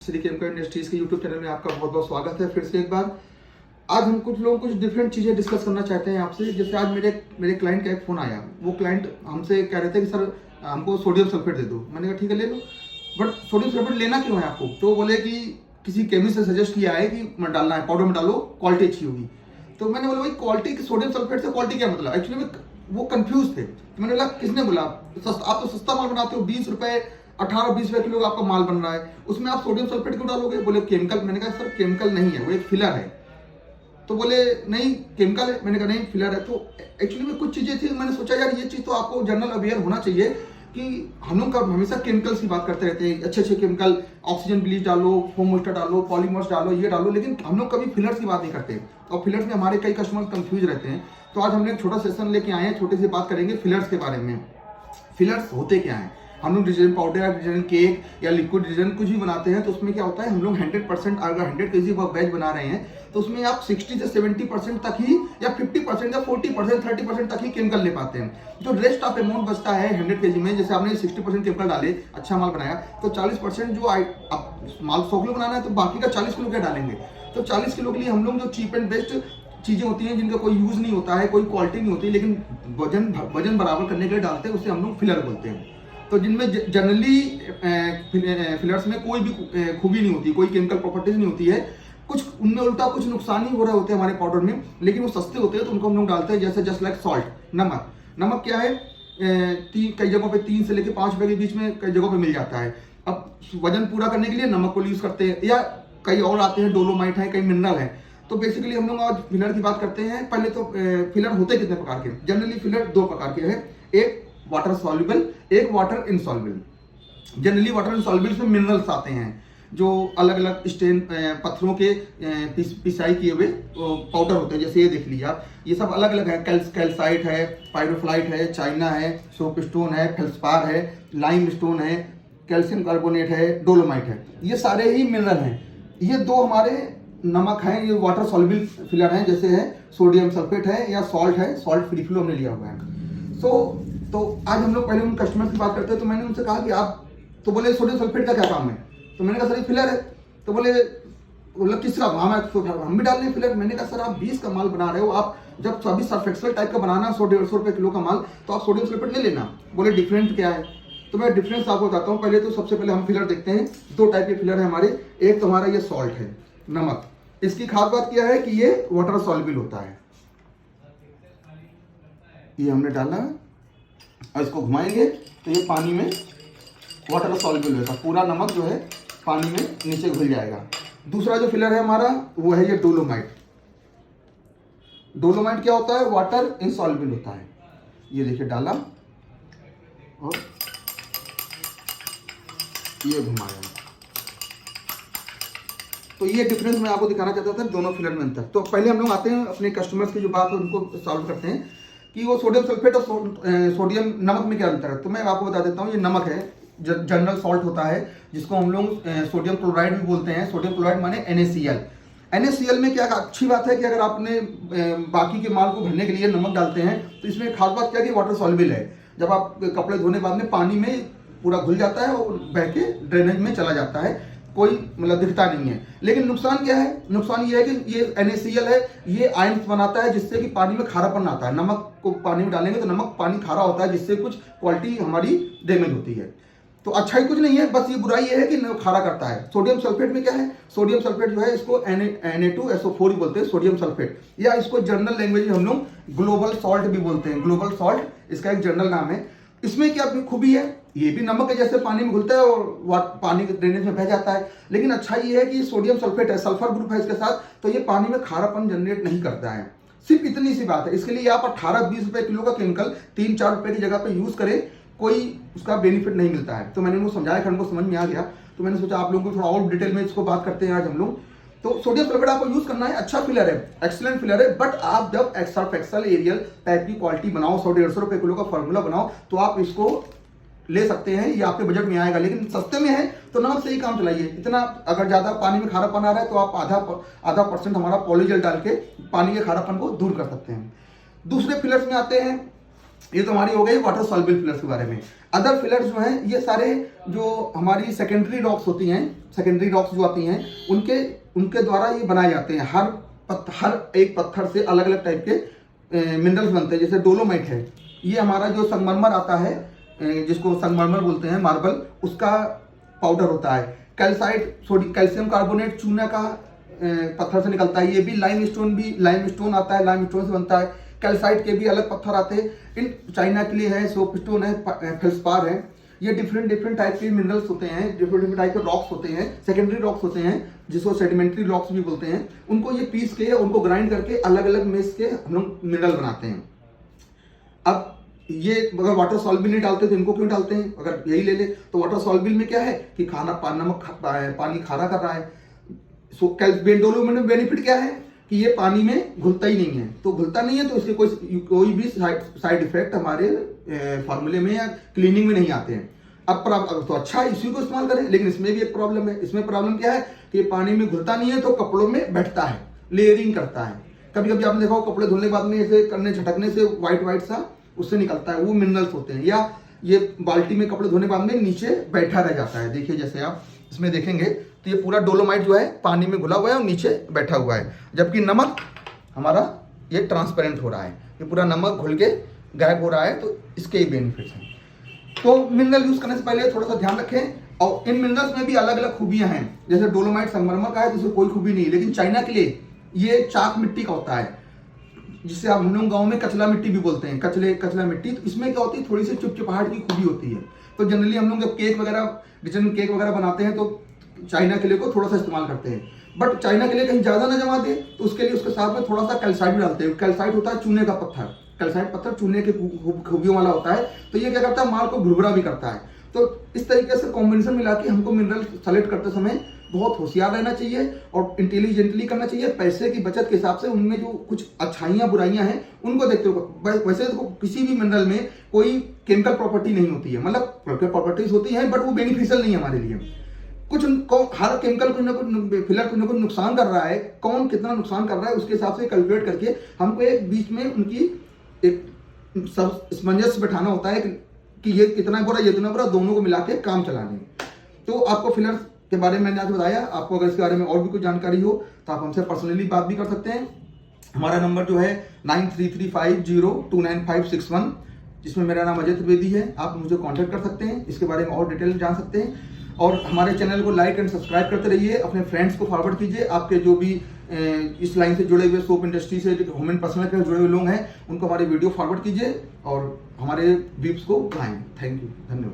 Shri chemical industries के YouTube channel में आपका बहुत बहुत स्वागत है फिर से एक बार। आज हम कुछ डिफरेंट चीज़ें डिस्कस करना चाहते हैं आपसे। जैसे आज मेरे क्लाइंट का एक फ़ोन आया, वो क्लाइंट हमसे कह रहे थे कि सर हमको सोडियम सल्फेट दे दो। मैंने कहा ठीक है ले लो, बट सोडियम सल्फेट लेना क्यों है आपको? तो बोले कि किसी केमिस्ट ने सजेस्ट किया है कि मत डालना है, पाउडर में डालो, क्वालिटी अच्छी होगी। तो मैंने बोला भाई क्वालिटी की सोडियम सल्फेट से क्वालिटी क्या मतलब? एक्चुअली वो कंफ्यूज थे। तो मैंने बोला किसने बोला? आप तो सस्ता माल बनाते हो, 20 रुपए 18-20 रुपए किलो का आपका माल बन रहा है, उसमें आप सोडियम सल्फेट क्यों डालोगे? बोले केमिकल। मैंने कहा सर केमिकल नहीं है, वो एक फिलर है। तो बोले नहीं केमिकल है। मैंने कहा नहीं फिलर है। तो एक्चुअली में कुछ चीजें थी, मैंने सोचा यार ये चीज तो आपको जनरल अवेयर होना चाहिए कि हम लोग हमेशा केमिकल्स की बात करते रहते हैं, अच्छे अच्छे केमिकल, ऑक्सीजन ब्लीच डालो, फोम मॉइस्चर डालो, पॉलीमर्स डालो, ये डालो, लेकिन हम लोग कभी फिलर्स की बात नहीं करते। और फिलर्स में हमारे कई कस्टमर कंफ्यूज रहते हैं। तो आज हमने एक छोटा सेशन लेके आए हैं, छोटी सी बात करेंगे फिलर्स के बारे में। फिलर्स होते क्या हैं? हम लोग डिटर्जेंट पाउडर या डिटर्जेंट केक या लिक्विड डिटर्जेंट कुछ भी बनाते हैं तो उसमें क्या होता है, हम लोग 100% अगर 100 kg का बैच बना रहे हैं तो उसमें आप 60 से 70% तक ही या 50% या 40% 30% तक ही केमिकल ले पाते हैं। जो रेस्ट ऑफ अमाउंट बचता है 100 kg में, जैसे आपने 60% केमिकल डाले, अच्छा माल बनाया, तो 40% जो माल 100 किलो बनाना है तो बाकी का 40 किलो क्या डालेंगे? तो 40 किलो के लिए हम लोग जो चीप एंड बेस्ट चीजें होती हैं जिनका कोई यूज नहीं होता है, कोई क्वालिटी नहीं होती, लेकिन वजन बराबर करने के लिए डालते हैं, उसे हम लोग फिलर बोलते हैं। तो जिनमें जनरली फिलर्स में कोई भी खूबी नहीं होती, कोई केमिकल प्रॉपर्टीज नहीं होती है, कुछ उनमें उल्टा कुछ नुकसान ही हो रहे होते हैं हमारे पाउडर में, लेकिन वो सस्ते होते हैं तो उनको हम लोग डालते हैं। जैसे जस्ट लाइक सॉल्ट, नमक क्या है, कई जगहों पे 3 से लेकर 5 रुपए के बीच में कई जगहों पे मिल जाता है। अब वजन पूरा करने के लिए नमक को यूज करते हैं, या कई और आते हैं, डोलोमाइट है, कई मिनरल है। तो बेसिकली हम लोग आज फिलर की बात करते हैं। पहले तो फिलर होते कितने प्रकार के? जनरली फिलर 2 प्रकार के हैं, एक वाटर सॉल्युबल, एक water insoluble. Generally water insoluble में मिनरल्स आते हैं जो अलग अलग स्टेन पत्थरों के पिसाई किए हुए पाउडर होते हैं। जैसे ये देख लीजिए आप, ये सब अलग अलग है, कैल्साइट है, पायरोफ्लाइट है, चाइना है, सोप स्टोन है, फेल्सपार है, लाइम स्टोन है, कैल्शियम कार्बोनेट है, डोलोमाइट है, ये सारे ही मिनरल हैं। ये 2 हमारे नमक हैं, ये वाटर सॉल्युबल फिलर हैं, जैसे है सोडियम सल्फेट है या सॉल्ट है, सॉल्ट फ्री फ्लो हमने लिया हुआ है। तो आज हम लोग पहले उन कस्टमर की बात करते हैं। तो मैंने उनसे कहा कि आप, तो बोले सोडियम सल्फेट का क्या काम है? तो मैंने कहा सर ये फिलर है। तो बोले किसका काम है? तो हम भी डाल रहे हैं फिलर। मैंने कहा सर आप 20 का माल बना रहे हो, आप जब सभी सर्फेक्सल टाइप का बनाना 100-150 रुपए किलो का माल, तो आप सोडियम सल्फेट नहीं लेना। बोले डिफरेंट क्या है? तो मैं डिफरेंस आपको बताता हूँ। पहले तो सबसे पहले हम फिलर देखते हैं। 2 टाइप के फिलर है हमारे। एक तो हमारा ये सॉल्ट है, नमक। इसकी खास बात क्या है कि ये वाटर सॉल्युबल होता है। ये हमने डाला और इसको घुमाएंगे तो ये पानी में वाटर सॉल्युबल होगा, पूरा नमक जो है पानी में नीचे घुल जाएगा। दूसरा जो फिलर है हमारा वो है ये डोलोमाइट। डोलोमाइट क्या होता है? वाटर इनसॉल्युबल होता है। ये देखिए डाला और ये घुमाया। तो ये डिफरेंस मैं आपको दिखाना चाहता था दोनों फिलर में अंतर। तो पहले हम लोग आते हैं अपने कस्टमर्स की जो बात है उनको सॉल्व करते हैं कि वो सोडियम सल्फेट और सोडियम नमक में क्या अंतर है। तो मैं आपको बता देता हूँ, ये नमक है, जनरल सॉल्ट होता है, जिसको हम लोग सोडियम क्लोराइड भी बोलते हैं। सोडियम क्लोराइड माने NaCl। NaCl में क्या अच्छी बात है कि अगर आपने बाकी के माल को भरने के लिए नमक डालते हैं तो इसमें खास बात क्या है कि वाटर सॉल्युबल है। जब आप कपड़े धोने के बाद में पानी में पूरा घुल जाता है और बह के ड्रेनेज में चला जाता है, कोई मतलब दिखता नहीं है। लेकिन नुकसान क्या है? नुकसान ये है कि ये NaCl है, ये आयंस बनाता है जिससे कि पानी में खारापन आता है। नमक को पानी में डालेंगे तो नमक पानी खारा होता है, जिससे कुछ क्वालिटी हमारी डैमेज होती है। तो अच्छाई कुछ नहीं है, बस ये बुराई ये है कि खारा करता है। सोडियम सल्फेट में क्या है? सोडियम सल्फेट जो है इसको Na2SO4 बोलते हैं, सोडियम सल्फेट, या इसको जनरल लैंग्वेज में हम लोग ग्लोबल सॉल्ट भी बोलते हैं। ग्लोबल सॉल्ट इसका एक जनरल नाम है। इसमें क्या खूबी है? ये भी नमक के जैसे पानी में घुलता है और पानी के ड्रेनेज में बह जाता है, लेकिन अच्छा ये है कि ये सोडियम सल्फेट है, सल्फर ग्रुप है इसके साथ, तो ये पानी में खारापन जनरेट नहीं करता है। सिर्फ इतनी सी बात है। इसके लिए आप 18-20 रुपए किलो का केमिकल 3-4 रुपए की जगह पे यूज करें, कोई उसका बेनिफिट नहीं मिलता है। तो मैंने उनको समझाया, उनको समझ में आ गया। तो मैंने सोचा आप लोगों को थोड़ा और डिटेल में इसको बात करते हैं आज हम लोग। तो सोडियम सल्फेट आपको यूज करना है, अच्छा फिलर है, एक्सीलेंट फिलर है, बट आप जब सर्फेक्सल एरियल टाइप की क्वालिटी बनाओ, 100-150 रुपए किलो का फॉर्मूला बनाओ, तो आप इसको ले सकते हैं, ये आपके बजट में आएगा। लेकिन सस्ते में है तो नमक से ही काम चलाइए। इतना अगर ज्यादा पानी में खारापन आ रहा है तो आप आधा % हमारा पॉलीजेल डाल के पानी के खारापन को दूर कर सकते हैं। दूसरे फिलर्स में आते हैं ये तो हमारी हो गई वाटर सॉल्युबल फिलर्स के बारे में। अदर फिलर्स जो हैं ये सारे जो हमारी सेकेंडरी रॉक्स होती हैं, सेकेंडरी रॉक्स जो आती हैं उनके द्वारा ये बनाए जाते हैं। हर एक पत्थर से अलग अलग टाइप के मिनरल्स बनते हैं। जैसे डोलोमाइट है, ये हमारा जो संगमरमर आता है, जिसको संगमरमर बोलते हैं, मार्बल, उसका पाउडर होता है। कैल्साइट कैल्शियम कार्बोनेट चूना का पत्थर से निकलता है। ये भी लाइमस्टोन आता है, लाइमस्टोन से बनता है। कैल्साइट के भी अलग पत्थर आते हैं। इन चाइना के लिए है, सोपस्टोन है, फेल्सपार है। ये डिफरेंट टाइप के मिनरल्स होते हैं, डिफरेंट टाइप के रॉक्स होते हैं, सेकेंडरी रॉक्स होते हैं, जिसको सेडिमेंट्री रॉक्स भी बोलते हैं। उनको ये पीस के, उनको ग्राइंड करके अलग अलग मिक्स के हम लोग मिनरल बनाते हैं। अब ये अगर वाटर सॉल्युबल नहीं डालते तो इनको क्यों डालते हैं? अगर यही ले ले तो वाटर सॉल्युबल में क्या है कि पानी खारा कर रहा है। डोलोमाइट में बेनिफिट क्या है कि ये पानी में घुलता ही नहीं है। तो घुलता नहीं है तो इसके कोई भी साइड इफेक्ट हमारे फार्मूले में या क्लीनिंग में नहीं आते हैं। अब तो अच्छा है, इसी को इस्तेमाल करें। लेकिन इसमें भी एक प्रॉब्लम है। इसमें प्रॉब्लम क्या है कि पानी में घुलता नहीं है तो कपड़ों में बैठता है, लेयरिंग करता है। कभी कभी आपने देखा कपड़े धुलने के बाद में ऐसे करने झटकने से व्हाइट सा उससे निकलता है, वो मिनरल्स होते हैं। या ये बाल्टी में कपड़े धोने के बाद में नीचे बैठा रह जाता है। देखिए जैसे आप इसमें देखेंगे तो ये पूरा डोलोमाइट जो है पानी में घुला हुआ है और नीचे बैठा हुआ है, जबकि नमक हमारा ये ट्रांसपेरेंट हो रहा है। ये पूरा नमक घुल के गायब हो रहा है। तो इसके ही बेनिफिट्स हैं। तो मिनरल यूज करने से पहले थोड़ा सा ध्यान रखें। और इन मिनरल्स में भी अलग अलग खूबियां हैं। जैसे डोलोमाइट संगमरमर का है तो इसमें कोई खूबी नहीं है, लेकिन चाइना के लिए ये चाक मिट्टी का होता है, जिसे आप हम लोग गाँव में कचला मिट्टी भी बोलते हैं, कचला मिट्टी। तो इसमें क्या होती है, थोड़ी सी चिपचिपाहट की खूबी होती है। तो जनरली हम लोग जब केक वगैरह, किचन में केक वगैरह बनाते हैं तो चाइना के लिए को थोड़ा सा इस्तेमाल करते हैं। बट चाइना के लिए कहीं ज्यादा ना जमा दे तो उसके लिए उसके साथ में थोड़ा सा कैल्साइट भी डालते हैं। कैल्साइट होता है चूने का पत्थर। कैल्साइट पत्थर चूने के खूबियों वाला होता है। तो ये क्या करता है, माल को भुरभुरा भी करता है। तो इस तरीके से कॉम्बिनेशन मिला के हमको मिनरल सेलेक्ट करते समय बहुत होशियार रहना चाहिए और इंटेलिजेंटली करना चाहिए। पैसे की बचत के हिसाब से उनमें जो कुछ अच्छाइयाँ बुराइयां हैं उनको देखते हुए। वैसे तो किसी भी मिनरल में कोई केमिकल प्रॉपर्टी नहीं होती है, मतलब प्रॉपर्टीज होती हैं बट वो बेनिफिशियल नहीं है हमारे लिए। हर केमिकल फिलर कुछ ना कुछ नुकसान कर रहा है। कौन कितना नुकसान कर रहा है उसके हिसाब से कैलकुलेट करके हमको एक बीच में उनकी एक सामंजस्य बैठाना होता है कि ये कितना बुरा, ये कितना बुरा, दोनों को मिला के काम चलाने। तो आपको फिलर्स के बारे में मैंने आज बताया। आपको अगर इसके बारे में और भी कुछ जानकारी हो तो आप हमसे पर्सनली बात भी कर सकते हैं। हमारा नंबर जो है 9335029561, जिसमें मेरा नाम अजय त्रिवेदी है। आप मुझे कांटेक्ट कर सकते हैं, इसके बारे में और डिटेल जान सकते हैं। और हमारे चैनल को लाइक एंड सब्सक्राइब करते रहिए। अपने फ्रेंड्स को फॉरवर्ड कीजिए। आपके जो भी इस लाइन से जुड़े हुए, सोप इंडस्ट्री से, होम एंड पर्सनल के जुड़े हुए लोग हैं, उनको हमारे वीडियो फॉरवर्ड कीजिए और हमारे व्यूज को बढ़ाएं। थैंक यू, धन्यवाद।